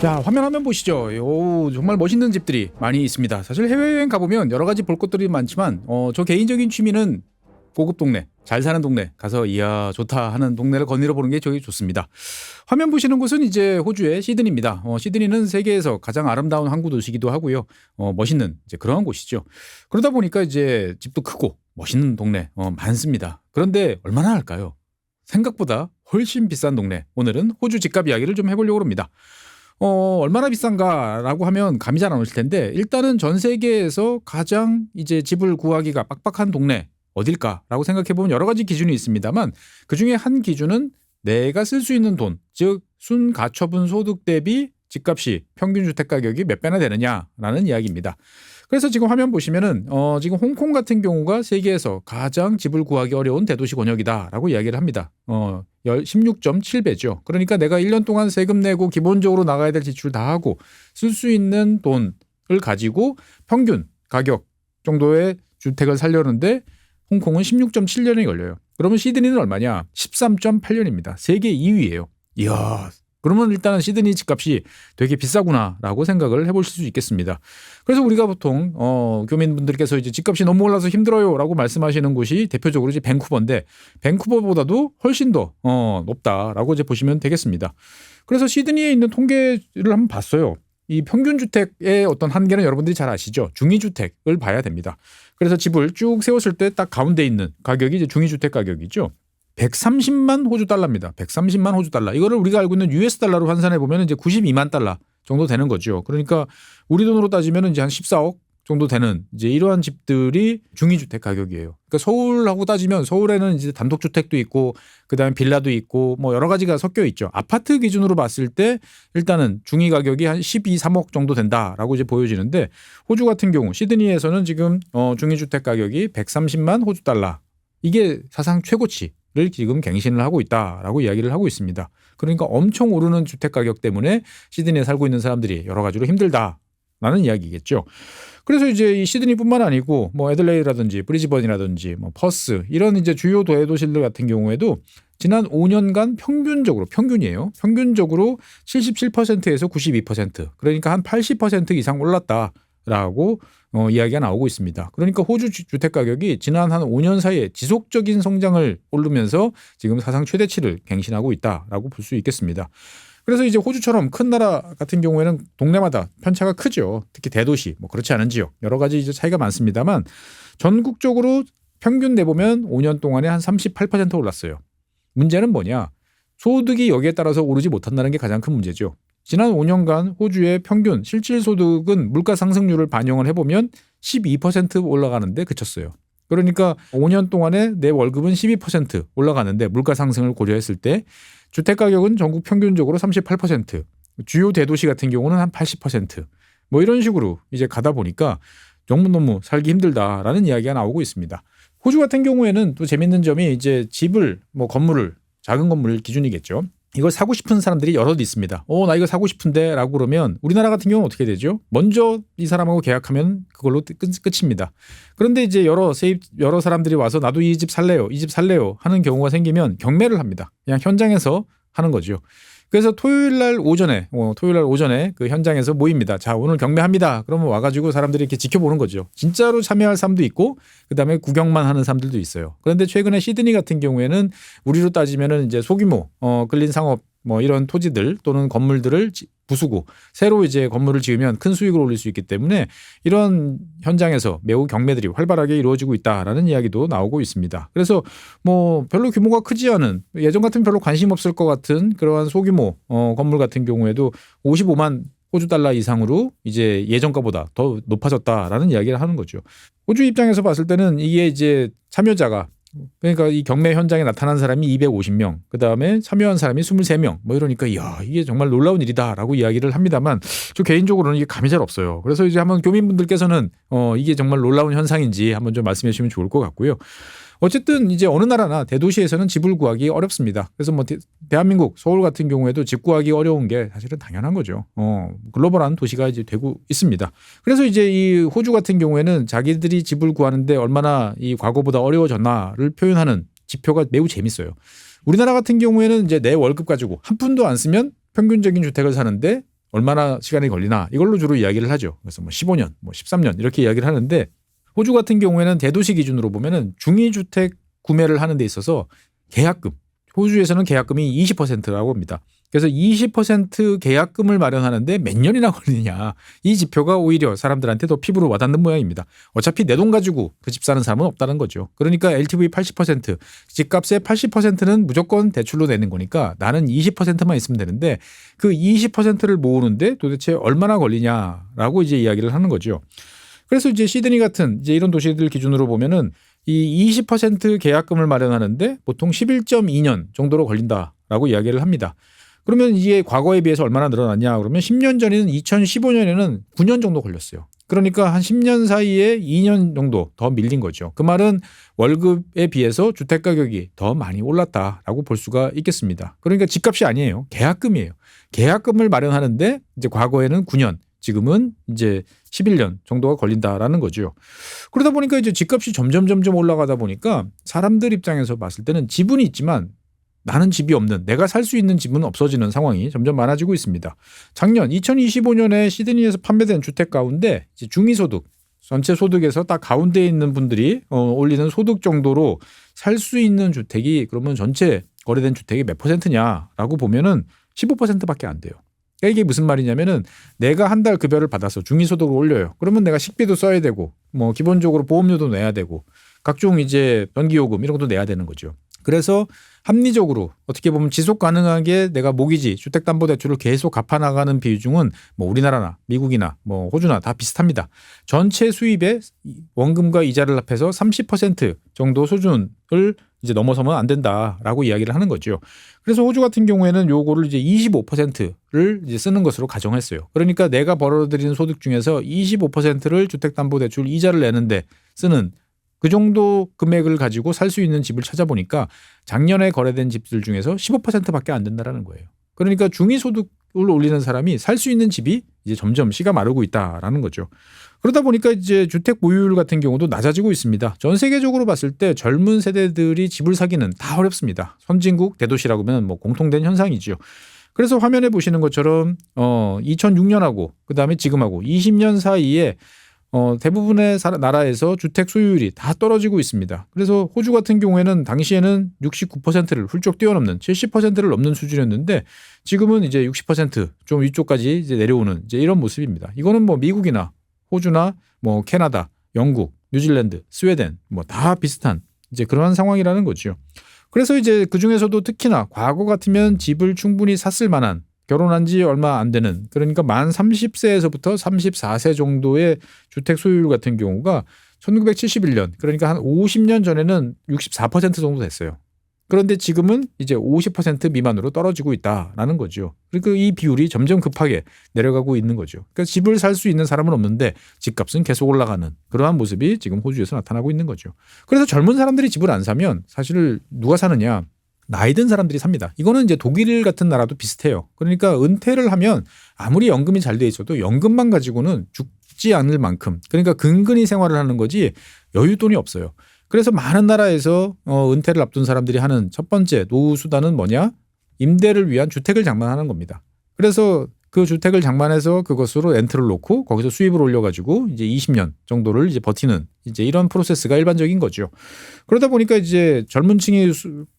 자, 화면 보시죠. 정말 멋있는 집들이 많이 있습니다. 사실 해외여행 가보면 여러 가지 볼 것들이 많지만 저 개인적인 취미는 고급 동네, 잘 사는 동네 가서 이야 좋다 하는 동네를 거닐어 보는 게 저기 좋습니다. 화면 보시는 곳은 이제 호주의 시드니입니다. 시드니는 세계에서 가장 아름다운 항구 도시이기도 하고요. 멋있는 이제 그러한 곳이죠. 그러다 보니까 이제 집도 크고 멋있는 동네 많습니다. 그런데 얼마나 할까요? 생각보다 훨씬 비싼 동네. 오늘은 호주 집값 이야기를 좀 해보려고 합니다. 얼마나 비싼가라고 하면 감이 잘 안 오실 텐데 일단은 전 세계에서 가장 이제 집을 구하기가 빡빡한 동네 어딜까라고 생각해 보면 여러 가지 기준이 있습니다만 그 중에 한 기준은 내가 쓸 수 있는 돈, 즉 순가처분 소득 대비 집값이 평균 주택 가격이 몇 배나 되느냐라는 이야기입니다. 그래서 지금 화면 보시면은 지금 홍콩 같은 경우가 세계에서 가장 집을 구하기 어려운 대도시 권역이다라고 이야기를 합니다. 16.7배죠. 그러니까 내가 1년 동안 세금 내고 기본적으로 나가야 될 지출 다 하고 쓸 수 있는 돈을 가지고 평균 가격 정도의 주택을 살려는데 홍콩은 16.7년이 걸려요. 그러면 시드니는 얼마냐? 13.8년입니다. 세계 2위예요. 이야. 그러면 일단은 시드니 집값이 되게 비싸구나라고 생각을 해보실 수 있겠습니다. 그래서 우리가 보통 교민분들께서 이제 집값이 너무 올라서 힘들어요라고 말씀하시는 곳이 대표적으로 이제 밴쿠버인데 밴쿠버보다도 훨씬 더 높다라고 이제 보시면 되겠습니다. 그래서 시드니에 있는 통계를 한번 봤어요. 이 평균 주택의 어떤 한계는 여러분들이 잘 아시죠? 중위주택을 봐야 됩니다. 그래서 집을 쭉 세웠을 때 딱 가운데 있는 가격이 이제 중위주택 가격이죠. 130만 호주 달러입니다. 130만 호주 달러. 이거를 우리가 알고 있는 US 달러로 환산해 보면 이제 92만 달러 정도 되는 거죠. 그러니까 우리 돈으로 따지면 이제 한 14억 정도 되는 이제 이러한 집들이 중위주택 가격이에요. 그러니까 서울하고 따지면 서울에는 이제 단독주택도 있고 그다음에 빌라도 있고 뭐 여러 가지가 섞여 있죠. 아파트 기준으로 봤을 때 일단은 중위 가격이 한 12, 3억 정도 된다라고 이제 보여지는데 호주 같은 경우 시드니에서는 지금 중위주택 가격이 130만 호주 달러. 이게 사상 최고치. 를 지금 갱신을 하고 있다라고 이야기를 하고 있습니다. 그러니까 엄청 오르는 주택 가격 때문에 시드니에 살고 있는 사람들이 여러 가지로 힘들다라는 이야기겠죠. 그래서 이제 이 시드니뿐만 아니고 뭐 애들레이드라든지 브리즈번이라든지 뭐 퍼스 이런 이제 주요 대도시들 같은 경우에도 지난 5년간 평균이에요. 평균적으로 77%에서 92% 그러니까 한 80% 이상 올랐다라고 이야기가 나오고 있습니다. 그러니까 호주 주택 가격이 지난 한 5년 사이에 지속적인 성장을 오르면서 지금 사상 최대치를 갱신하고 있다라고 볼 수 있겠습니다. 그래서 이제 호주처럼 큰 나라 같은 경우에는 동네마다 편차가 크죠. 특히 대도시, 뭐 그렇지 않은 지역 여러 가지 이제 차이가 많습니다만 전국적으로 평균 내보면 5년 동안에 한 38% 올랐어요. 문제는 뭐냐? 소득이 여기에 따라서 오르지 못한다는 게 가장 큰 문제죠. 지난 5년간 호주의 평균 실질소득은 물가 상승률을 반영을 해보면 12% 올라가는데 그쳤어요. 그러니까 5년 동안에 내 월급은 12% 올라가는데 물가 상승을 고려했을 때 주택가격은 전국 평균적으로 38%, 주요 대도시 같은 경우는 한 80%, 뭐 이런 식으로 이제 가다 보니까 너무 살기 힘들다라는 이야기가 나오고 있습니다. 호주 같은 경우에는 또 재밌는 점이 이제 집을 뭐 건물을 작은 건물 기준이겠죠. 이걸 사고 싶은 사람들이 여럿 있습니다. 나 이거 사고 싶은데 라고 그러면 우리나라 같은 경우는 어떻게 되죠? 먼저 이 사람하고 계약하면 그걸로 끝입니다. 그런데 이제 여러 사람들이 와서 나도 이 집 살래요. 이 집 살래요. 하는 경우가 생기면 경매를 합니다. 그냥 현장에서 하는 거죠. 그래서 토요일 날 오전에 그 현장에서 모입니다. 자, 오늘 경매합니다. 그러면 와가지고 사람들이 이렇게 지켜보는 거죠. 진짜로 참여할 사람도 있고, 그 다음에 구경만 하는 사람들도 있어요. 그런데 최근에 시드니 같은 경우에는 우리로 따지면은 이제 소규모, 근린 상업, 뭐 이런 토지들 또는 건물들을 부수고 새로 이제 건물을 지으면 큰 수익을 올릴 수 있기 때문에 이런 현장에서 매우 경매들이 활발하게 이루어지고 있다라는 이야기도 나오고 있습니다. 그래서 뭐 별로 규모가 크지 않은 예전 같으면 별로 관심 없을 것 같은 그러한 소규모 건물 같은 경우에도 55만 호주 달러 이상으로 이제 예전가보다 더 높아졌다라는 이야기를 하는 거죠. 호주 입장에서 봤을 때는 이게 이제 참여자가 그러니까 이 경매 현장에 나타난 사람이 250명, 그 다음에 참여한 사람이 23명, 뭐 이러니까 이야 이게 정말 놀라운 일이다라고 이야기를 합니다만 저 개인적으로는 이게 감이 잘 없어요. 그래서 이제 한번 교민분들께서는 이게 정말 놀라운 현상인지 한번 좀 말씀해 주시면 좋을 것 같고요. 어쨌든 이제 어느 나라나 대도시에서는 집을 구하기 어렵습니다. 그래서 뭐 대한민국 서울 같은 경우에도 집 구하기 어려운 게 사실은 당연한 거죠. 글로벌한 도시가 이제 되고 있습니다. 그래서 이제 이 호주 같은 경우에는 자기들이 집을 구하는데 얼마나 이 과거보다 어려워졌나를 표현하는 지표가 매우 재밌어요. 우리나라 같은 경우에는 이제 내 월급 가지고 한 푼도 안 쓰면 평균적인 주택을 사는데 얼마나 시간이 걸리나 이걸로 주로 이야기를 하죠. 그래서 뭐 15년, 뭐 13년 이렇게 이야기를 하는데 호주 같은 경우에는 대도시 기준으로 보면은 중위주택 구매를 하는 데 있어서 계약금, 호주에서는 계약금이 20%라고 합니다. 그래서 20% 계약금을 마련하는데 몇 년이나 걸리냐. 이 지표가 오히려 사람들한테 더 피부로 와닿는 모양입니다. 어차피 내 돈 가지고 그 집 사는 사람은 없다는 거죠. 그러니까 LTV 80%, 집값의 80%는 무조건 대출로 내는 거니까 나는 20%만 있으면 되는데 그 20%를 모으는데 도대체 얼마나 걸리냐라고 이제 이야기를 하는 거죠. 그래서 이제 시드니 같은 이제 이런 도시들 기준으로 보면은 이 20% 계약금을 마련하는데 보통 11.2년 정도로 걸린다라고 이야기를 합니다. 그러면 이게 과거에 비해서 얼마나 늘어났냐 그러면 10년 전에는 2015년에는 9년 정도 걸렸어요. 그러니까 한 10년 사이에 2년 정도 더 밀린 거죠. 그 말은 월급에 비해서 주택 가격이 더 많이 올랐다라고 볼 수가 있겠습니다. 그러니까 집값이 아니에요. 계약금이에요. 계약금을 마련하는데 이제 과거에는 9년, 지금은 이제 11년 정도가 걸린다라는 거죠. 그러다 보니까 이제 집값이 점점 올라가다 보니까 사람들 입장에서 봤을 때는 지분이 있지만 나는 집이 없는, 내가 살 수 있는 집은 없어지는 상황이 점점 많아지고 있습니다. 작년 2025년에 시드니에서 판매된 주택 가운데 이제 중위소득, 전체 소득에서 딱 가운데에 있는 분들이 올리는 소득 정도로 살 수 있는 주택이 그러면 전체 거래된 주택이 몇 %냐라고 보면은 15%밖에 안 돼요. 그러니까 이게 무슨 말이냐면은 내가 한 달 급여를 받아서 중위소득을 올려요. 그러면 내가 식비도 써야 되고 뭐 기본적으로 보험료도 내야 되고 각종 이제 전기요금 이런 것도 내야 되는 거죠. 그래서 합리적으로 어떻게 보면 지속 가능하게 내가 모기지 주택담보대출을 계속 갚아나가는 비중은 뭐 우리나라나 미국이나 뭐 호주나 다 비슷합니다. 전체 수입의 원금과 이자를 합해서 30% 정도 수준을 이제 넘어서면 안 된다라고 이야기를 하는 거죠. 그래서 호주 같은 경우에는 요거를 이제 25%를 이제 쓰는 것으로 가정했어요. 그러니까 내가 벌어들이는 소득 중에서 25%를 주택담보대출 이자를 내는데 쓰는 그 정도 금액을 가지고 살 수 있는 집을 찾아보니까 작년에 거래된 집들 중에서 15%밖에 안 된다라는 거예요. 그러니까 중위소득을 올리는 사람이 살 수 있는 집이 이제 점점 씨가 마르고 있다라는 거죠. 그러다 보니까 이제 주택 보유율 같은 경우도 낮아지고 있습니다. 전 세계적으로 봤을 때 젊은 세대들이 집을 사기는 다 어렵습니다. 선진국 대도시라고 하면 뭐 공통된 현상이죠. 그래서 화면에 보시는 것처럼 2006년하고 그다음에 지금하고 20년 사이에 대부분의 나라에서 주택 소유율이 다 떨어지고 있습니다. 그래서 호주 같은 경우에는 당시에는 69%를 훌쩍 뛰어넘는 70%를 넘는 수준이었는데 지금은 이제 60% 위쪽까지 이제 내려오는 이제 이런 모습입니다. 이거는 뭐 미국이나 호주나 뭐 캐나다, 영국, 뉴질랜드, 스웨덴 뭐 다 비슷한 이제 그러한 상황이라는 거죠. 그래서 이제 그 중에서도 특히나 과거 같으면 집을 충분히 샀을 만한 결혼한 지 얼마 안 되는 그러니까 만 30세에서부터 34세 정도의 주택 소유율 같은 경우가 1971년 그러니까 한 50년 전에는 64% 정도 됐어요. 그런데 지금은 이제 50% 미만으로 떨어지고 있다라는 거죠. 그러니까 이 비율이 점점 급하게 내려가고 있는 거죠. 그러니까 집을 살 수 있는 사람은 없는데 집값은 계속 올라가는 그러한 모습이 지금 호주에서 나타나고 있는 거죠. 그래서 젊은 사람들이 집을 안 사면 사실 누가 사느냐? 나이 든 사람들이 삽니다. 이거는 이제 독일 같은 나라도 비슷해요. 그러니까 은퇴를 하면 아무리 연금이 잘 돼 있어도 연금만 가지고는 죽지 않을 만큼 그러니까 근근히 생활을 하는 거지 여윳돈이 없어요. 그래서 많은 나라에서 은퇴를 앞둔 사람들이 하는 첫 번째 노후 수단은 뭐냐? 임대를 위한 주택을 장만하는 겁니다. 그래서 그 주택을 장만해서 그것으로 렌트를 놓고 거기서 수입을 올려가지고 이제 20년 정도를 이제 버티는 이제 이런 프로세스가 일반적인 거죠. 그러다 보니까 이제 젊은 층이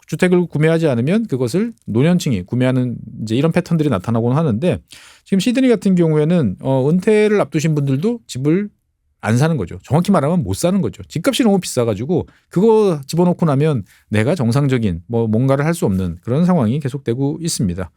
주택을 구매하지 않으면 그것을 노년층이 구매하는 이제 이런 패턴들이 나타나곤 하는데 지금 시드니 같은 경우에는 은퇴를 앞두신 분들도 집을 안 사는 거죠. 정확히 말하면 못 사는 거죠. 집값이 너무 비싸가지고 그거 집어넣고 나면 내가 정상적인 뭐 뭔가를 할 수 없는 그런 상황이 계속되고 있습니다.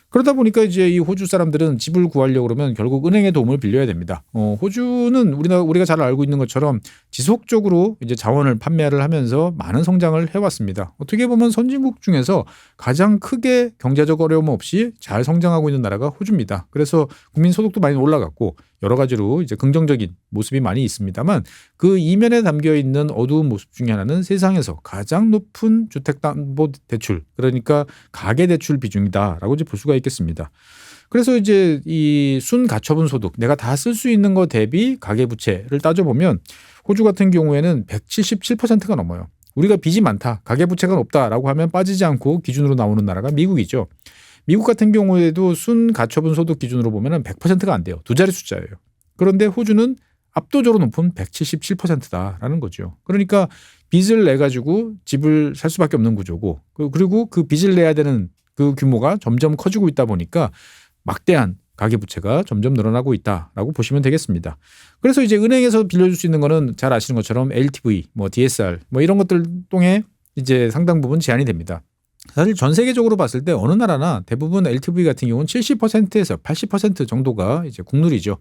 그러다 보니까 이제 이 호주 사람들은 집을 구하려고 그러면 결국 은행의 도움을 빌려야 됩니다. 호주는 우리가 잘 알고 있는 것처럼 지속적으로 이제 자원을 판매를 하면서 많은 성장을 해왔습니다. 어떻게 보면 선진국 중에서 가장 크게 경제적 어려움 없이 잘 성장하고 있는 나라가 호주입니다. 그래서 국민 소득도 많이 올라갔고 여러 가지로 이제 긍정적인 모습이 많이 있습니다만 그 이면에 담겨 있는 어두운 모습 중에 하나는 세상에서 가장 높은 주택담보대출 그러니까 가계대출 비중이다라고 이제 볼 수가 있겠습니다. 그래서 이제 이 순가처분 소득 내가 다 쓸 수 있는 거 대비 가계부채를 따져보면 호주 같은 경우에는 177%가 넘어요. 우리가 빚이 많다, 가계부채가 높다라고 하면 빠지지 않고 기준으로 나오는 나라가 미국이죠. 미국 같은 경우에도 순가처분 소득 기준으로 보면 100%가 안 돼요. 두 자리 숫자예요. 그런데 호주는 압도적으로 높은 177%다라는 거죠. 그러니까 빚을 내 가지고 집을 살 수밖에 없는 구조고, 그리고 그 빚을 내야 되는 그 규모가 점점 커지고 있다 보니까 막대한 가계부채가 점점 늘어나고 있다라고 보시면 되겠습니다. 그래서 이제 은행에서 빌려줄 수 있는 거는 잘 아시는 것처럼 LTV, DSR 이런 것들 통해 이제 상당 부분 제한이 됩니다. 사실 전 세계적으로 봤을 때 어느 나라나 대부분 LTV 같은 경우는 70%에서 80% 정도가 이제 국룰이죠.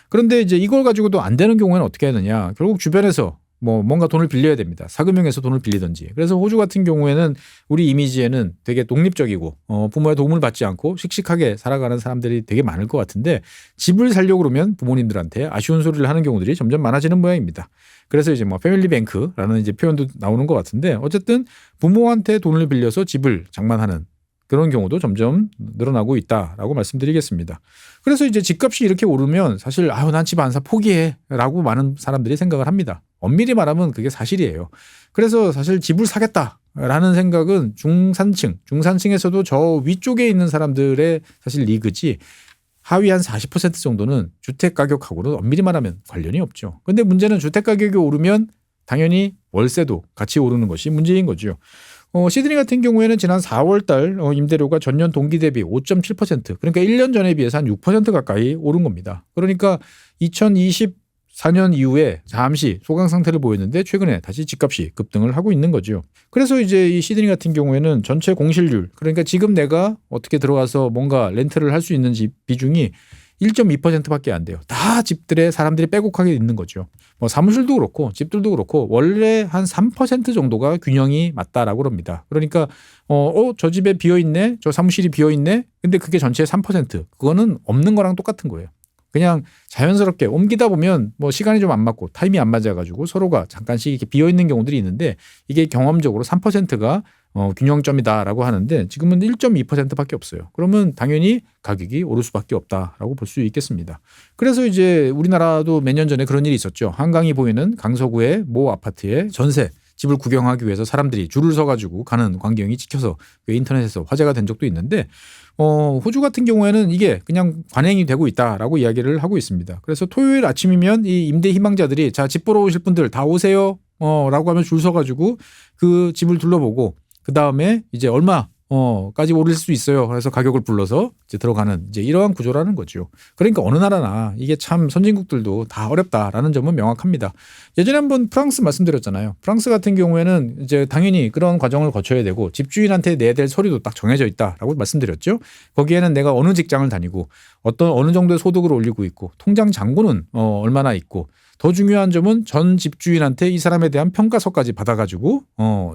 그런데 이제 이걸 가지고도 안 되는 경우에는 어떻게 해야 되느냐. 결국 주변에서 뭔가 돈을 빌려야 됩니다. 사금융에서 돈을 빌리든지. 그래서 호주 같은 경우에는 우리 이미지에는 되게 독립적이고 부모의 도움을 받지 않고 씩씩하게 살아가는 사람들이 되게 많을 것 같은데, 집을 살려고 그러면 부모님들한테 아쉬운 소리를 하는 경우들이 점점 많아지는 모양입니다. 그래서 이제 패밀리 뱅크라는 이제 표현도 나오는 것 같은데, 어쨌든 부모한테 돈을 빌려서 집을 장만하는 그런 경우도 점점 늘어나고 있다라고 말씀드리겠습니다. 그래서 이제 집값이 이렇게 오르면 사실 난 집 안 사 포기해라고 많은 사람들이 생각을 합니다. 엄밀히 말하면 그게 사실이에요. 그래서 사실 집을 사겠다라는 생각은 중산층에서도 저 위쪽에 있는 사람들의 사실 리그지, 하위 한 40% 정도는 주택 가격하고는 엄밀히 말하면 관련이 없죠. 그런데 문제는 주택 가격이 오르면 당연히 월세도 같이 오르는 것이 문제인 거죠. 시드니 같은 경우에는 지난 4월 달 임대료가 전년 동기 대비 5.7%, 그러니까 1년 전에 비해서 한 6% 가까이 오른 겁니다. 그러니까 2024년 이후에 잠시 소강 상태를 보였는데 최근에 다시 집값이 급등을 하고 있는 거죠. 그래서 이제 이 시드니 같은 경우에는 전체 공실률, 그러니까 지금 내가 어떻게 들어가서 뭔가 렌트를 할 수 있는 집 비중이 1.2%밖에 안 돼요. 다 집들에 사람들이 빼곡하게 있는 거죠. 사무실도 그렇고 집들도 그렇고 원래 한 3% 정도가 균형이 맞다라고 합니다. 그러니까 저 집에 비어 있네, 저 사무실이 비어 있네. 근데 그게 전체의 3%, 그거는 없는 거랑 똑같은 거예요. 그냥 자연스럽게 옮기다 보면 시간이 좀 안 맞고 타임이 안 맞아가지고 서로가 잠깐씩 이렇게 비어 있는 경우들이 있는데, 이게 경험적으로 3%가 균형점이다라고 하는데 지금은 1.2%밖에 없어요. 그러면 당연히 가격이 오를 수밖에 없다라고 볼 수 있겠습니다. 그래서 이제 우리나라도 몇 년 전에 그런 일이 있었죠. 한강이 보이는 강서구의 모 아파트에 전세 집을 구경하기 위해서 사람들이 줄을 서가지고 가는 광경이 찍혀서 인터넷에서 화제가 된 적도 있는데, 호주 같은 경우에는 이게 그냥 관행이 되고 있다라고 이야기를 하고 있습니다. 그래서 토요일 아침이면 이 임대 희망자들이 자, 집 보러 오실 분들 다 오세요 라고 하면 줄 서가지고 그 집을 둘러보고, 그 다음에 이제 얼마까지 오를 수 있어요. 그래서 가격을 불러서 이제 들어가는 이제 이러한 구조라는 거죠. 그러니까 어느 나라나 이게 참 선진국들도 다 어렵다라는 점은 명확합니다. 예전에 한번 프랑스 말씀드렸잖아요. 프랑스 같은 경우에는 이제 당연히 그런 과정을 거쳐야 되고 집주인한테 내야 될 서류도 딱 정해져 있다라고 말씀드렸죠. 거기에는 내가 어느 직장을 다니고 어느 정도의 소득을 올리고 있고 통장 잔고는 얼마나 있고, 더 중요한 점은 전 집주인한테 이 사람에 대한 평가서까지 받아가지고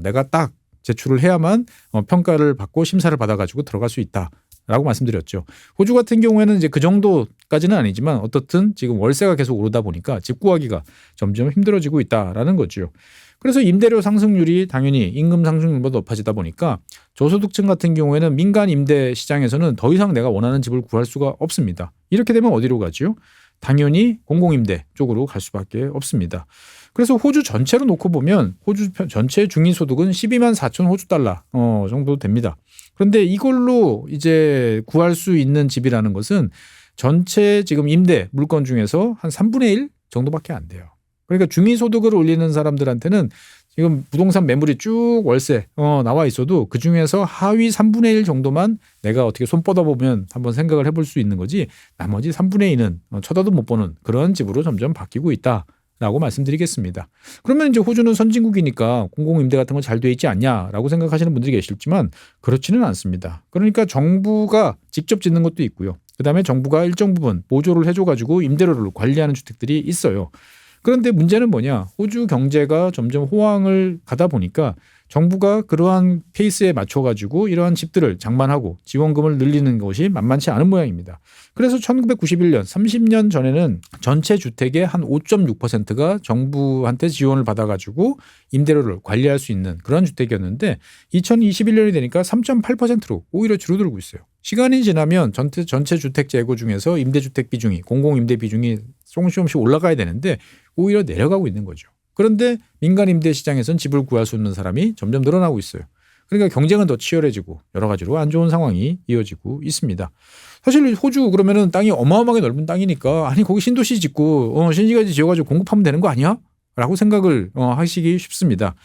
내가 딱 제출을 해야만 평가를 받고 심사를 받아가지고 들어갈 수 있다라고 말씀드렸죠. 호주 같은 경우에는 이제 그 정도까지는 아니지만 어떻든 지금 월세가 계속 오르다 보니까 집 구하기가 점점 힘들어지고 있다라는 거죠. 그래서 임대료 상승률이 당연히 임금 상승률보다 높아지다 보니까 저소득층 같은 경우에는 민간 임대 시장에서는 더 이상 내가 원하는 집을 구할 수가 없습니다. 이렇게 되면 어디로 가죠? 당연히 공공임대 쪽으로 갈 수밖에 없습니다. 그래서 호주 전체로 놓고 보면 호주 전체 중위소득은 12만 4천 호주 달러 정도 됩니다. 그런데 이걸로 이제 구할 수 있는 집이라는 것은 전체 지금 임대 물건 중에서 한 3분의 1 정도밖에 안 돼요. 그러니까 중위소득을 올리는 사람들한테는 지금 부동산 매물이 쭉 월세 나와 있어도 그중에서 하위 3분의 1 정도만 내가 어떻게 손 뻗어보면 한번 생각을 해볼 수 있는 거지, 나머지 3분의 2는 쳐다도 못 보는 그런 집으로 점점 바뀌고 있다라고 말씀드리겠습니다. 그러면 이제 호주는 선진국이니까 공공임대 같은 건 잘 돼 있지 않냐라고 생각하시는 분들이 계실지만 그렇지는 않습니다. 그러니까 정부가 직접 짓는 것도 있고요. 그다음에 정부가 일정 부분 보조를 해줘가지고 임대료를 관리하는 주택들이 있어요. 그런데 문제는 뭐냐? 호주 경제가 점점 호황을 가다 보니까 정부가 그러한 페이스에 맞춰가지고 이러한 집들을 장만하고 지원금을 늘리는 것이 만만치 않은 모양입니다. 그래서 1991년 30년 전에는 전체 주택의 한 5.6%가 정부한테 지원을 받아가지고 임대료를 관리할 수 있는 그런 주택이었는데 2021년이 되니까 3.8%로 오히려 줄어들고 있어요. 시간이 지나면 전체 주택 재고 중에서 임대주택 비중이, 공공임대 비중이 조금씩 올라가야 되는데 오히려 내려가고 있는 거죠. 그런데 민간 임대 시장에서는 집을 구할 수 없는 사람이 점점 늘어나고 있어요. 그러니까 경쟁은 더 치열해지고 여러 가지로 안 좋은 상황이 이어지고 있습니다. 사실 호주 그러면은 땅이 어마어마하게 넓은 땅이니까 아니 거기 신도시 짓고 신시가지 지어가지고 공급하면 되는 거 아니야? 라고 생각을 하시기 쉽습니다.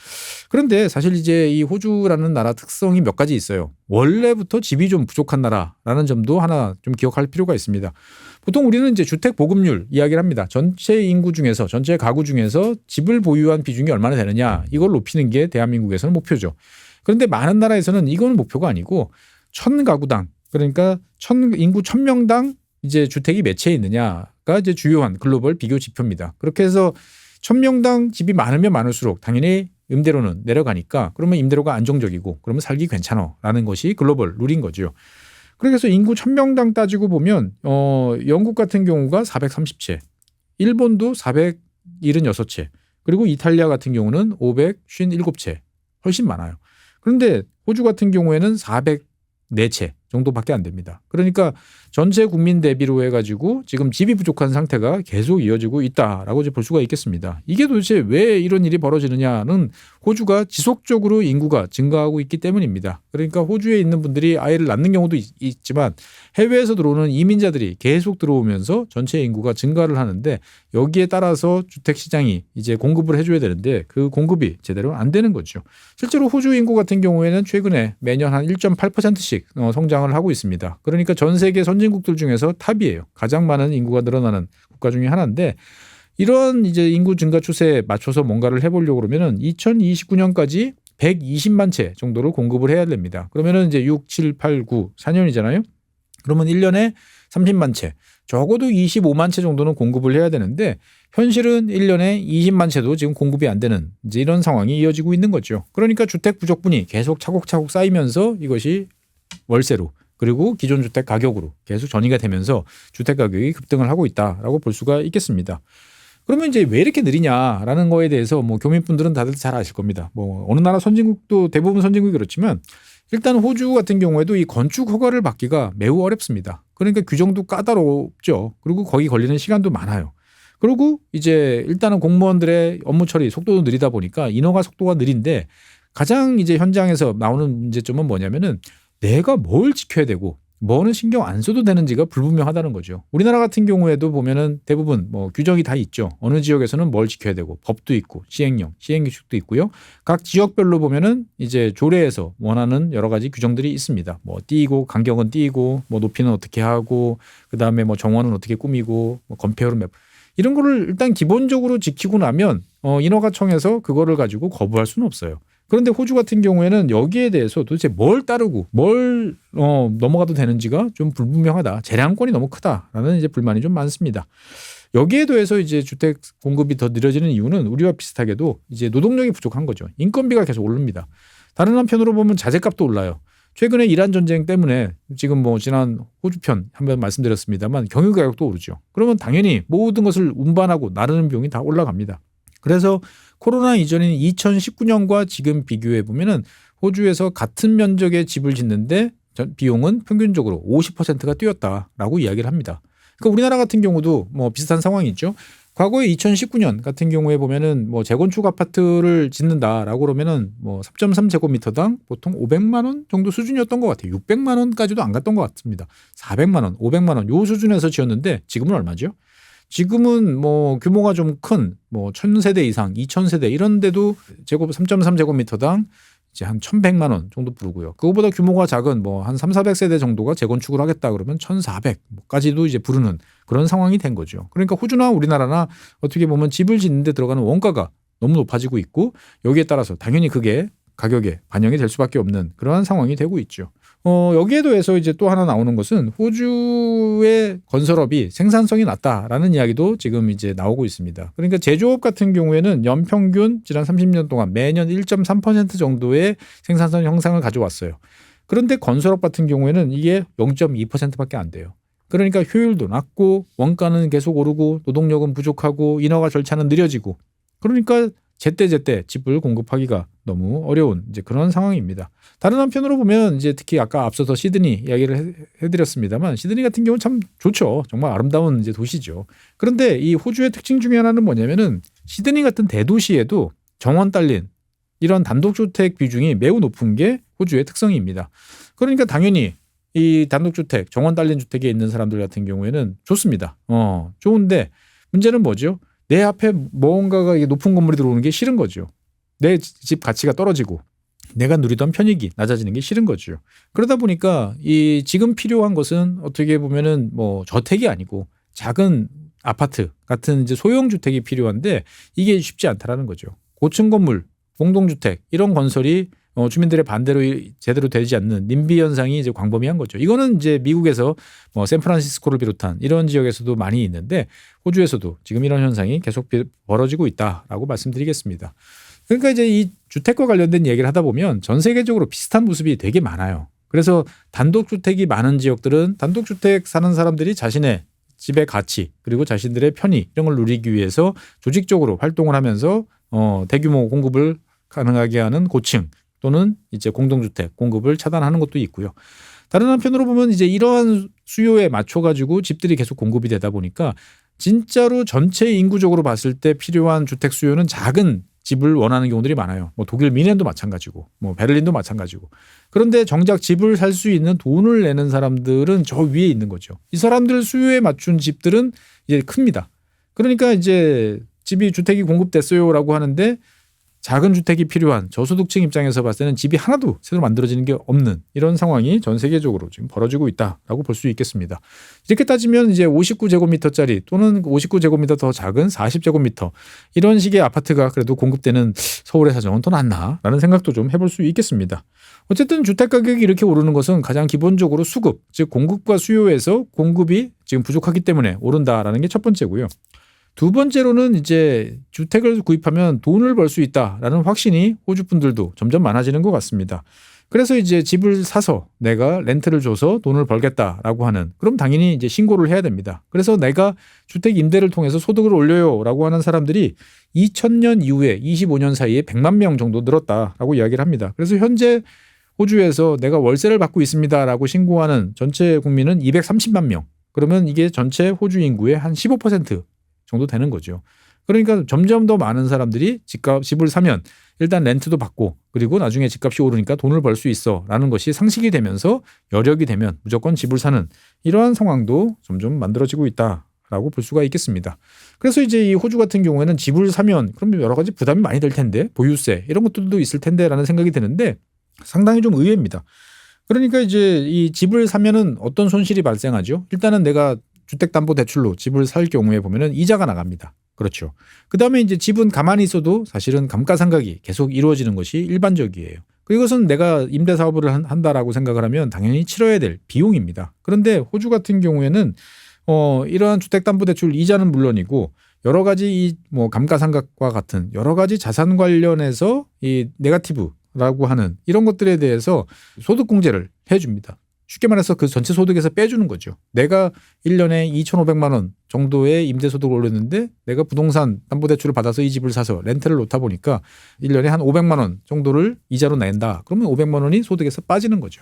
그런데 사실 이제 이 호주라는 나라 특성이 몇 가지 있어요. 원래부터 집이 좀 부족한 나라라는 점도 하나 좀 기억할 필요가 있습니다. 보통 우리는 이제 주택 보급률 이야기를 합니다. 전체 인구 중에서 전체 가구 중에서 집을 보유한 비중이 얼마나 되느냐 이걸 높이는 게 대한민국에서는 목표죠. 그런데 많은 나라에서는 이거는 목표가 아니고 1000가구당 그러니까 인구 1000명당 이제 주택이 몇 채 있느냐가 이제 주요한 글로벌 비교 지표입니다. 그렇게 해서 1000명당 집이 많으면 많을수록 당연히 임대료는 내려가니까 그러면 임대료가 안정적이고 그러면 살기 괜찮아라는 것이 글로벌 룰인 거죠. 그래서 인구 1000명당 따지고 보면 영국 같은 경우가 430채, 일본도 476채, 그리고 이탈리아 같은 경우는 557채 훨씬 많아요. 그런데 호주 같은 경우에는 404채 정도밖에 안 됩니다. 그러니까 전체 국민 대비로 해가지고 지금 집이 부족한 상태가 계속 이어지고 있다라고 이제 볼 수가 있겠습니다. 이게 도대체 왜 이런 일이 벌어지느냐는 호주가 지속적으로 인구가 증가하고 있기 때문입니다. 그러니까 호주에 있는 분들이 아이를 낳는 경우도 있지만 해외에서 들어오는 이민자들이 계속 들어오면서 전체 인구가 증가를 하는데 여기에 따라서 주택 시장이 이제 공급을 해줘야 되는데 그 공급이 제대로 안 되는 거죠. 실제로 호주 인구 같은 경우에는 최근에 매년 한 1.8%씩 성장을 하고 있습니다. 그러니까 전 세계 선진국들 중에서 탑이에요. 가장 많은 인구가 늘어나는 국가 중에 하나인데 이런 이제 인구 증가 추세에 맞춰서 뭔가를 해보려고 그러면은 2029년까지 120만 채 정도를 공급을 해야 됩니다. 그러면은 이제 6, 7, 8, 9, 4년이잖아요. 그러면 1년에 30만 채, 적어도 25만 채 정도는 공급을 해야 되는데 현실은 1년에 20만 채도 지금 공급이 안 되는 이제 이런 상황이 이어지고 있는 거죠. 그러니까 주택 부족분이 계속 차곡차곡 쌓이면서 이것이 월세로 그리고 기존 주택 가격으로 계속 전이가 되면서 주택 가격이 급등을 하고 있다라고 볼 수가 있겠습니다. 그러면 이제 왜 이렇게 느리냐라는 거에 대해서 뭐 교민분들은 다들 잘 아실 겁니다. 뭐 어느 나라 선진국도 대부분 선진국이 그렇지만 일단 호주 같은 경우에도 이 건축 허가를 받기가 매우 어렵습니다. 그러니까 규정도 까다롭죠. 그리고 거기 걸리는 시간도 많아요. 그리고 이제 일단은 공무원들의 업무 처리 속도도 느리다 보니까 인허가 속도가 느린데 가장 이제 현장에서 나오는 문제점은 뭐냐면은 내가 뭘 지켜야 되고 뭐는 신경 안 써도 되는지가 불분명하다는 거죠. 우리나라 같은 경우에도 보면은 대부분 뭐 규정이 다 있죠. 어느 지역에서는 뭘 지켜야 되고 법도 있고 시행령, 시행규칙도 있고요. 각 지역별로 보면은 이제 조례에서 원하는 여러 가지 규정들이 있습니다. 뭐 띄고 간격은 띄고 뭐 높이는 어떻게 하고 그다음에 뭐 정원은 어떻게 꾸미고 뭐 건폐율은 이런 거를 일단 기본적으로 지키고 나면 인허가청에서 그거를 가지고 거부할 수는 없어요. 그런데 호주 같은 경우에는 여기에 대해서 도대체 뭘 따르고 뭘 넘어가도 되는지가 좀 불분명하다. 재량권이 너무 크다라는 이제 불만이 좀 많습니다. 여기에 더해서 이제 주택 공급이 더 느려지는 이유는 우리와 비슷하게도 이제 노동력이 부족한 거죠. 인건비가 계속 오릅니다. 다른 한편으로 보면 자재값도 올라요. 최근에 이란 전쟁 때문에 지금 뭐 지난 호주 편 한번 말씀드렸습니다만 경유 가격도 오르죠. 그러면 당연히 모든 것을 운반하고 나르는 비용이 다 올라갑니다. 그래서 코로나 이전인 2019년과 지금 비교해 보면은 호주에서 같은 면적의 집을 짓는데 비용은 평균적으로 50%가 뛰었다라고 이야기를 합니다. 그러니까 우리나라 같은 경우도 뭐 비슷한 상황이 있죠. 과거에 2019년 같은 경우에 보면은 뭐 재건축 아파트를 짓는다라고 그러면은 뭐 3.3제곱미터당 보통 500만 원 정도 수준이었던 것 같아요. 600만 원까지도 안 갔던 것 같습니다. 400만 원, 500만 원 요 수준에서 지었는데 지금은 얼마죠? 지금은 뭐 규모가 좀 큰 뭐 1000세대 이상, 2000세대 이런 데도 3.3제곱미터당 이제 한 1100만 원 정도 부르고요. 그거보다 규모가 작은 뭐 한 3,400세대 정도가 재건축을 하겠다 그러면 1,400까지도 이제 부르는 그런 상황이 된 거죠. 그러니까 호주나 우리나라나 어떻게 보면 집을 짓는 데 들어가는 원가가 너무 높아지고 있고 여기에 따라서 당연히 그게 가격에 반영이 될 수밖에 없는 그러한 상황이 되고 있죠. 여기에 더해서 이제 또 하나 나오는 것은 호주의 건설업이 생산성이 낮다라는 이야기도 지금 이제 나오고 있습니다. 그러니까 제조업 같은 경우에는 연평균 지난 30년 동안 매년 1.3% 정도의 생산성 향상을 가져왔어요. 그런데 건설업 같은 경우에는 이게 0.2%밖에 안 돼요. 그러니까 효율도 낮고 원가는 계속 오르고 노동력은 부족하고 인허가 절차는 느려지고 그러니까 제때제때 집을 공급하기가 너무 어려운 이제 그런 상황입니다. 다른 한편으로 보면 이제 특히 아까 앞서서 시드니 이야기를 해드렸습니다만 시드니 같은 경우는 참 좋죠. 정말 아름다운 이제 도시죠. 그런데 이 호주의 특징 중에 하나는 뭐냐면은 시드니 같은 대도시에도 정원 딸린 이런 단독주택 비중이 매우 높은 게 호주의 특성입니다. 그러니까 당연히 이 단독주택, 정원 딸린 주택에 있는 사람들 같은 경우에는 좋습니다. 좋은데 문제는 뭐죠? 내 앞에 뭔가가 이게 높은 건물이 들어오는 게 싫은 거죠. 내 집 가치가 떨어지고 내가 누리던 편익이 낮아지는 게 싫은 거죠. 그러다 보니까 이 지금 필요한 것은 어떻게 보면은 뭐 저택이 아니고 작은 아파트 같은 이제 소형 주택이 필요한데 이게 쉽지 않다라는 거죠. 고층 건물, 공동주택 이런 건설이 주민들의 반대로 제대로 되지 않는 님비 현상이 이제 광범위한 거죠. 이거는 이제 미국에서 뭐 샌프란시스코를 비롯한 이런 지역에서도 많이 있는데 호주에서도 지금 이런 현상이 계속 벌어지고 있다라고 말씀드리겠습니다. 그러니까 이제 이 주택과 관련된 얘기를 하다 보면 전 세계적으로 비슷한 모습이 되게 많아요. 그래서 단독주택이 많은 지역들은 단독주택 사는 사람들이 자신의 집의 가치 그리고 자신들의 편의 이런 걸 누리기 위해서 조직적으로 활동을 하면서 대규모 공급을 가능하게 하는 고층 또는 이제 공동주택 공급을 차단하는 것도 있고요. 다른 한편으로 보면 이제 이러한 수요에 맞춰 가지고 집들이 계속 공급이 되다 보니까 진짜로 전체 인구적으로 봤을 때 필요한 주택 수요는 작은 집을 원하는 경우들이 많아요. 뭐 독일 미넨도 마찬가지고 뭐 베를린도 마찬가지고. 그런데 정작 집을 살 수 있는 돈을 내는 사람들은 저 위에 있는 거죠. 이 사람들 수요에 맞춘 집들은 이제 큽니다. 그러니까 이제 집이 주택이 공급됐어요라고 하는데 작은 주택이 필요한 저소득층 입장에서 봤을 때는 집이 하나도 새로 만들어지는 게 없는 이런 상황이 전 세계적으로 지금 벌어지고 있다라고 볼 수 있겠습니다. 이렇게 따지면 이제 59제곱미터짜리 또는 59제곱미터 더 작은 40제곱미터 이런 식의 아파트가 그래도 공급되는 서울의 사정은 더 낫나라는 생각도 좀 해볼 수 있겠습니다. 어쨌든 주택 가격이 이렇게 오르는 것은 가장 기본적으로 수급, 즉 공급과 수요에서 공급이 지금 부족하기 때문에 오른다라는 게 첫 번째고요. 두 번째로는 이제 주택을 구입하면 돈을 벌 수 있다라는 확신이 호주 분들도 점점 많아지는 것 같습니다. 그래서 이제 집을 사서 내가 렌트를 줘서 돈을 벌겠다라고 하는 그럼 당연히 이제 신고를 해야 됩니다. 그래서 내가 주택 임대를 통해서 소득을 올려요라고 하는 사람들이 2000년 이후에 25년 사이에 100만 명 정도 늘었다라고 이야기를 합니다. 그래서 현재 호주에서 내가 월세를 받고 있습니다라고 신고하는 전체 국민은 230만 명. 그러면 이게 전체 호주 인구의 한 15% 정도 되는 거죠. 그러니까 점점 더 많은 사람들이 집을 사면 일단 렌트도 받고 그리고 나중에 집값이 오르니까 돈을 벌 수 있어라는 것이 상식이 되면서 여력이 되면 무조건 집을 사는 이러한 상황도 점점 만들어지고 있다라고 볼 수가 있겠습니다. 그래서 이제 이 호주 같은 경우에는 집을 사면 그럼 여러 가지 부담이 많이 될 텐데 보유세 이런 것들도 있을 텐데라는 생각이 드는데 상당히 좀 의외입니다. 그러니까 이제 이 집을 사면은 어떤 손실이 발생하죠? 일단은 내가 주택담보대출로 집을 살 경우에 보면은 이자가 나갑니다. 그렇죠. 그다음에 이제 집은 가만히 있어도 사실은 감가상각이 계속 이루어지는 것이 일반적이에요. 이것은 내가 임대사업을 한다라고 생각을 하면 당연히 치러야 될 비용입니다. 그런데 호주 같은 경우에는 이러한 주택담보대출 이자는 물론이고 여러 가지 이 뭐 감가상각과 같은 여러 가지 자산 관련해서 이 네거티브라고 하는 이런 것들에 대해서 소득공제를 해줍니다. 쉽게 말해서 그 전체 소득에서 빼주는 거죠. 내가 1년에 2,500만 원 정도의 임대소득을 올렸는데 내가 부동산 담보대출을 받아서 이 집을 사서 렌트를 놓다 보니까 1년에 한 500만 원 정도를 이자로 낸다. 그러면 500만 원이 소득에서 빠지는 거죠.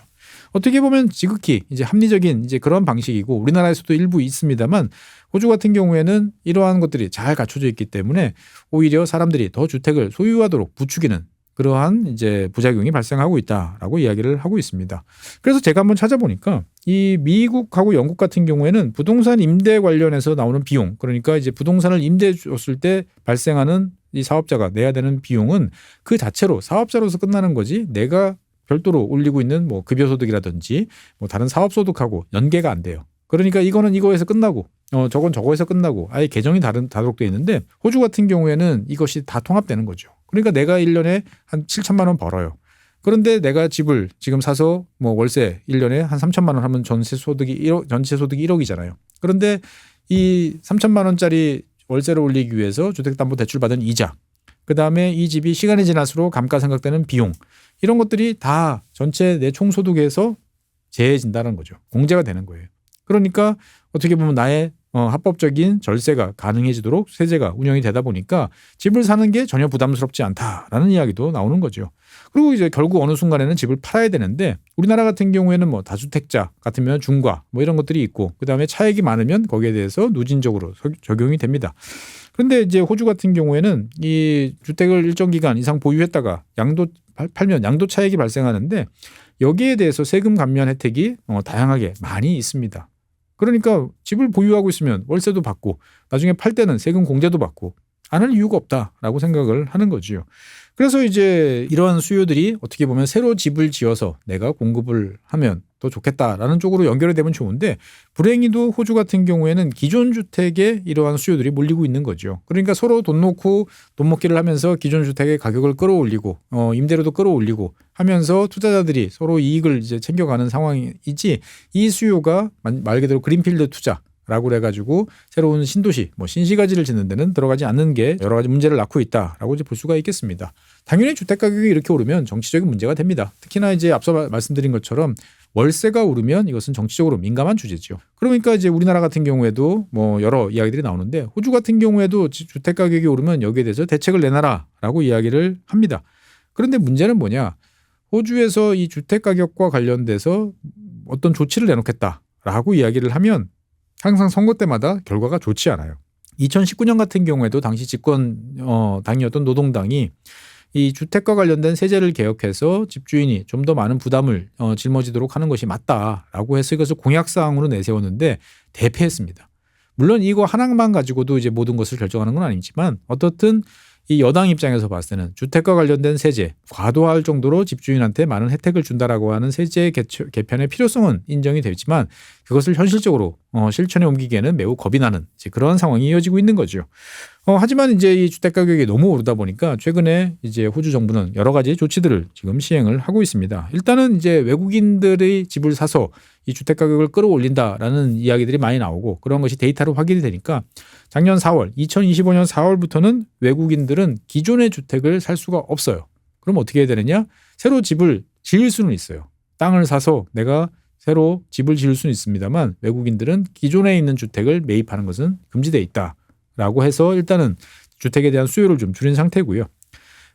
어떻게 보면 지극히 이제 합리적인 이제 그런 방식이고 우리나라에서도 일부 있습니다만 호주 같은 경우에는 이러한 것들이 잘 갖춰져 있기 때문에 오히려 사람들이 더 주택을 소유하도록 부추기는 그러한 이제 부작용이 발생하고 있다라고 이야기를 하고 있습니다. 그래서 제가 한번 찾아보니까 이 미국하고 영국 같은 경우에는 부동산 임대 관련해서 나오는 비용, 그러니까 이제 부동산을 임대해 줬을 때 발생하는 이 사업자가 내야 되는 비용은 그 자체로 사업자로서 끝나는 거지 내가 별도로 올리고 있는 뭐 급여소득이라든지 뭐 다른 사업소득하고 연계가 안 돼요. 그러니까 이거는 이거에서 끝나고 저건 저거에서 끝나고 아예 계정이 다르게 돼 있는데 호주 같은 경우에는 이것이 다 통합되는 거죠. 그러니까 내가 1년에 한 7천만 원 벌어요. 그런데 내가 집을 지금 사서 뭐 월세 1년에 한 3천만 원 하면 전체 소득이 1억이잖아요. 그런데 이 3천만 원짜리 월세를 올리기 위해서 주택담보대출 받은 이자, 그다음에 이 집이 시간이 지날수록 감가상각되는 비용 이런 것들이 다 전체 내 총소득에서 제해진다는 거죠. 공제가 되는 거예요. 그러니까 어떻게 보면 나의 합법적인 절세가 가능해지도록 세제가 운영이 되다 보니까 집을 사는 게 전혀 부담스럽지 않다라는 이야기도 나오는 거죠. 그리고 이제 결국 어느 순간에는 집을 팔아야 되는데 우리나라 같은 경우에는 뭐 다주택자 같으면 중과 뭐 이런 것들이 있고 그다음에 차액이 많으면 거기에 대해서 누진적으로 적용이 됩니다. 그런데 이제 호주 같은 경우에는 이 주택을 일정 기간 이상 보유했다가 팔면 양도 차익이 발생하는데 여기에 대해서 세금 감면 혜택이 다양하게 많이 있습니다. 그러니까 집을 보유하고 있으면 월세도 받고 나중에 팔 때는 세금 공제도 받고 안 할 이유가 없다라고 생각을 하는 거지요. 그래서 이제 이러한 수요들이 어떻게 보면 새로 집을 지어서 내가 공급을 하면 더 좋겠다라는 쪽으로 연결이 되면 좋은데 불행히도 호주 같은 경우에는 기존 주택에 이러한 수요들이 몰리고 있는 거죠. 그러니까 서로 돈 놓고 돈 먹기를 하면서 기존 주택의 가격을 끌어올리고 임대료도 끌어올리고 하면서 투자자들이 서로 이익을 이제 챙겨가는 상황이지 이 수요가 말 그대로 그린필드 투자 라고 그래가지고 새로운 신도시, 뭐 신시가지를 짓는 데는 들어가지 않는 게 여러 가지 문제를 낳고 있다라고 이제 볼 수가 있겠습니다. 당연히 주택 가격이 이렇게 오르면 정치적인 문제가 됩니다. 특히나 이제 앞서 말씀드린 것처럼 월세가 오르면 이것은 정치적으로 민감한 주제죠. 그러니까 이제 우리나라 같은 경우에도 뭐 여러 이야기들이 나오는데 호주 같은 경우에도 주택 가격이 오르면 여기에 대해서 대책을 내놔라라고 이야기를 합니다. 그런데 문제는 뭐냐? 호주에서 이 주택 가격과 관련돼서 어떤 조치를 내놓겠다라고 이야기를 하면 항상 선거 때마다 결과가 좋지 않아요. 2019년 같은 경우에도 당시 집권 당이었던 노동당이 이 주택과 관련된 세제를 개혁해서 집주인이 좀 더 많은 부담을 짊어지도록 하는 것이 맞다라고 해서 이것을 공약사항으로 내세웠는데 대패했습니다. 물론 이거 하나만 가지고도 이제 모든 것을 결정하는 건 아니지만 어떻든 이 여당 입장에서 봤을 때는 주택과 관련된 세제 과도할 정도로 집주인한테 많은 혜택을 준다라고 하는 세제 개편의 필요성은 인정이 되지만 그것을 현실적으로 실천에 옮기기에는 매우 겁이 나는 그런 상황이 이어지고 있는 거죠. 하지만 이제 이 주택 가격이 너무 오르다 보니까 최근에 이제 호주 정부는 여러 가지 조치들을 지금 시행을 하고 있습니다. 일단은 이제 외국인들의 집을 사서 이 주택 가격을 끌어올린다라는 이야기들이 많이 나오고 그런 것이 데이터로 확인이 되니까 작년 4월, 2025년 4월부터는 외국인들은 기존의 주택을 살 수가 없어요. 그럼 어떻게 해야 되느냐? 새로 집을 지을 수는 있어요. 땅을 사서 내가 새로 집을 지을 수는 있습니다만 외국인들은 기존에 있는 주택을 매입하는 것은 금지되어 있다라고 해서 일단은 주택에 대한 수요를 좀 줄인 상태고요.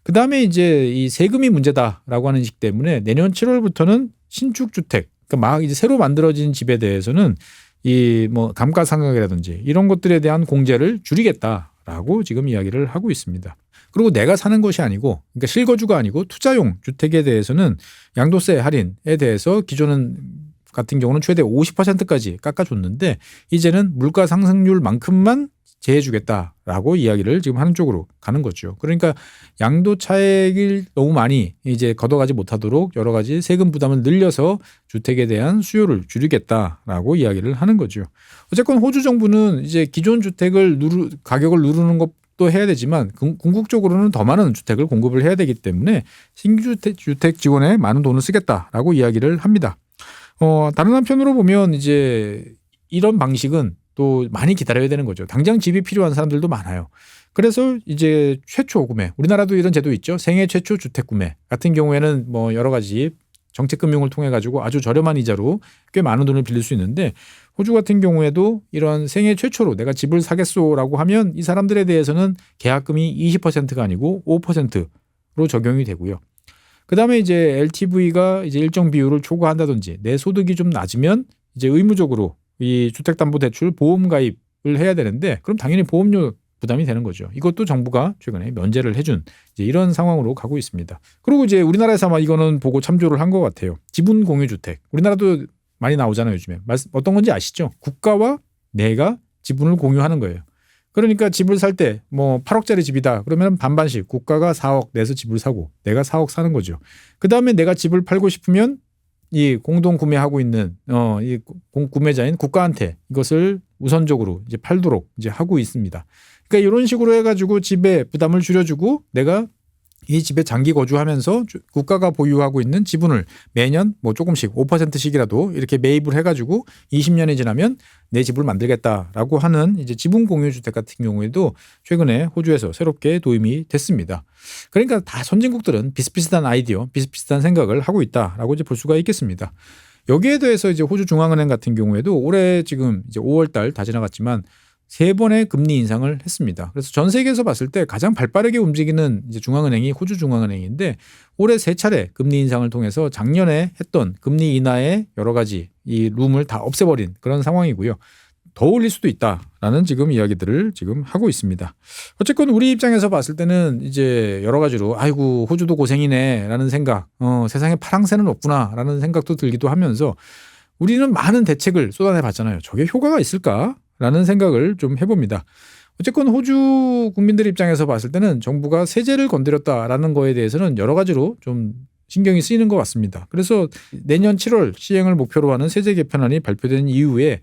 그다음에 이제 이 세금이 문제다라고 하는 식 때문에 내년 7월부터는 신축 주택, 그러니까 막 이제 새로 만들어진 집에 대해서는 이 뭐 감가상각이라든지 이런 것들에 대한 공제를 줄이겠다라고 지금 이야기를 하고 있습니다. 그리고 내가 사는 것이 아니고 그러니까 실거주가 아니고 투자용 주택에 대해서는 양도세 할인에 대해서 기존은 같은 경우는 최대 50%까지 깎아줬는데 이제는 물가 상승률만큼만 제해주겠다라고 이야기를 지금 하는 쪽으로 가는 거죠. 그러니까 양도 차익을 너무 많이 이제 걷어가지 못하도록 여러 가지 세금 부담을 늘려서 주택에 대한 수요를 줄이겠다라고 이야기를 하는 거죠. 어쨌건 호주 정부는 이제 기존 주택을 가격을 누르는 것도 해야 되지만 궁극적으로는 더 많은 주택을 공급을 해야 되기 때문에 신규 주택 지원에 많은 돈을 쓰겠다라고 이야기를 합니다. 다른 한편으로 보면 이제 이런 방식은 또 많이 기다려야 되는 거죠. 당장 집이 필요한 사람들도 많아요. 그래서 이제 최초 구매, 우리나라도 이런 제도 있죠. 생애 최초 주택 구매 같은 경우에는 뭐 여러 가지 정책금융을 통해 가지고 아주 저렴한 이자로 꽤 많은 돈을 빌릴 수 있는데 호주 같은 경우에도 이런 생애 최초로 내가 집을 사겠소라고 하면 이 사람들에 대해서는 계약금이 20%가 아니고 5%로 적용이 되고요. 그다음에 이제 LTV가 이제 일정 비율을 초과한다든지 내 소득이 좀 낮으면 이제 의무적으로 이 주택담보대출 보험 가입을 해야 되는데 그럼 당연히 보험료 부담이 되는 거죠. 이것도 정부가 최근에 면제를 해준 이제 이런 상황으로 가고 있습니다. 그리고 이제 우리나라에서 아마 이거는 보고 참조를 한 것 같아요. 지분 공유주택. 우리나라도 많이 나오잖아요, 요즘에. 어떤 건지 아시죠? 국가와 내가 지분을 공유하는 거예요. 그러니까 집을 살 때 뭐 8억짜리 집이다. 그러면 반반씩 국가가 4억 내서 집을 사고 내가 4억 사는 거죠. 그다음에 내가 집을 팔고 싶으면 이 공동 구매하고 있는 이 구매자인 국가한테 이것을 우선적으로 이제 팔도록 이제 하고 있습니다. 그러니까 이런 식으로 해가지고 집에 부담을 줄여주고 내가 이 집에 장기 거주하면서 국가가 보유하고 있는 지분을 매년 뭐 조금씩 5%씩이라도 이렇게 매입을 해가지고 20년이 지나면 내 집을 만들겠다라고 하는 이제 지분 공유 주택 같은 경우에도 최근에 호주에서 새롭게 도입이 됐습니다. 그러니까 다 선진국들은 비슷비슷한 아이디어, 비슷비슷한 생각을 하고 있다라고 이제 볼 수가 있겠습니다. 여기에 대해서 이제 호주 중앙은행 같은 경우에도 올해 지금 이제 5월 달 다 지나갔지만 3번의 금리 인상을 했습니다. 그래서 전 세계에서 봤을 때 가장 발빠르게 움직이는 이제 중앙은행이 호주 중앙은행인데 올해 3차례 금리 인상을 통해서 작년에 했던 금리 인하의 여러 가지 이 룸을 다 없애버린 그런 상황이고요. 더 올릴 수도 있다라는 지금 이야기들을 지금 하고 있습니다. 어쨌건 우리 입장에서 봤을 때는 이제 여러 가지로 아이고 호주도 고생이네라는 생각, 세상에 파랑새는 없구나라는 생각도 들기도 하면서 우리는 많은 대책을 쏟아내 봤잖아요. 저게 효과가 있을까라는 생각을 좀 해봅니다. 어쨌건 호주 국민들 입장에서 봤을 때는 정부가 세제를 건드렸다라는 거에 대해서는 여러 가지로 좀 신경이 쓰이는 것 같습니다. 그래서 내년 7월 시행을 목표로 하는 세제 개편안이 발표된 이후에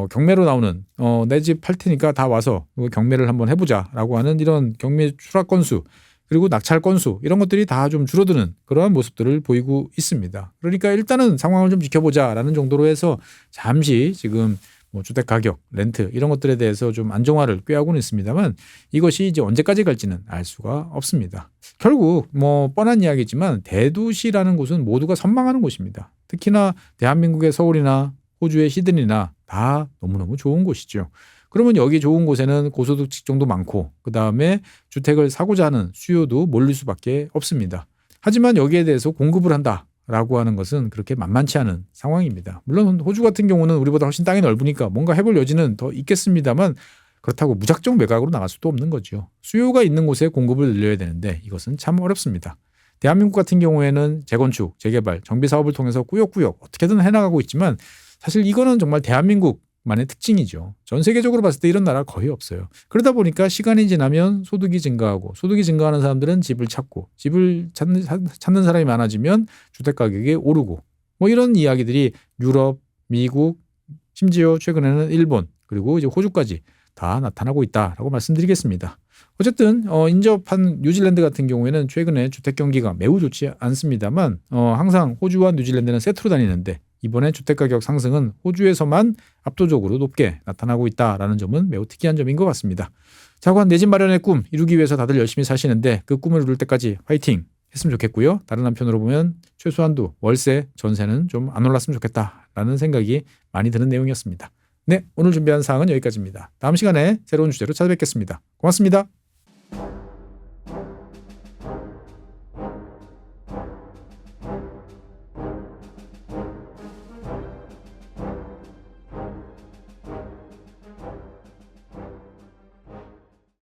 경매로 나오는 내 집 팔 테니까 다 와서 경매를 한번 해보자라고 하는 이런 경매 추락 건수 그리고 낙찰 건수 이런 것들이 다 좀 줄어드는 그러한 모습들을 보이고 있습니다. 그러니까 일단은 상황을 좀 지켜보자라는 정도로 해서 잠시 지금 주택 가격, 렌트 이런 것들에 대해서 좀 안정화를 꾀하고는 있습니다만 이것이 이제 언제까지 갈지는 알 수가 없습니다. 결국 뻔한 이야기지만 대도시라는 곳은 모두가 선망하는 곳입니다. 특히나 대한민국의 서울이나 호주의 시드니나 다 너무너무 좋은 곳이죠. 그러면 여기 좋은 곳에는 고소득 직종도 많고 그다음에 주택을 사고자 하는 수요도 몰릴 수밖에 없습니다. 하지만 여기에 대해서 공급을 한다라고 하는 것은 그렇게 만만치 않은 상황입니다. 물론 호주 같은 경우는 우리보다 훨씬 땅이 넓으니까 뭔가 해볼 여지는 더 있겠습니다만 그렇다고 무작정 매각으로 나갈 수도 없는 거죠. 수요가 있는 곳에 공급을 늘려야 되는데 이것은 참 어렵습니다. 대한민국 같은 경우에는 재건축, 재개발, 정비 사업을 통해서 꾸역꾸역 어떻게든 해나가고 있지만 사실 이거는 정말 대한민국만의 특징이죠. 전 세계적으로 봤을 때 이런 나라 거의 없어요. 그러다 보니까 시간이 지나면 소득이 증가하고 소득이 증가하는 사람들은 집을 찾고 집을 찾는 사람이 많아지면 주택 가격이 오르고 이런 이야기들이 유럽, 미국, 심지어 최근에는 일본 그리고 이제 호주까지 다 나타나고 있다라고 말씀드리겠습니다. 어쨌든 인접한 뉴질랜드 같은 경우에는 최근에 주택 경기가 매우 좋지 않습니다만 항상 호주와 뉴질랜드는 세트로 다니는데 이번에 주택가격 상승은 호주에서만 압도적으로 높게 나타나고 있다는 점은 매우 특이한 점인 것 같습니다. 자고한 내 집 마련의 꿈 이루기 위해서 다들 열심히 사시는데 그 꿈을 이룰 때까지 화이팅 했으면 좋겠고요. 다른 한편으로 보면 최소한도 월세, 전세는 좀 안 올랐으면 좋겠다라는 생각이 많이 드는 내용이었습니다. 네, 오늘 준비한 사항은 여기까지입니다. 다음 시간에 새로운 주제로 찾아뵙겠습니다. 고맙습니다.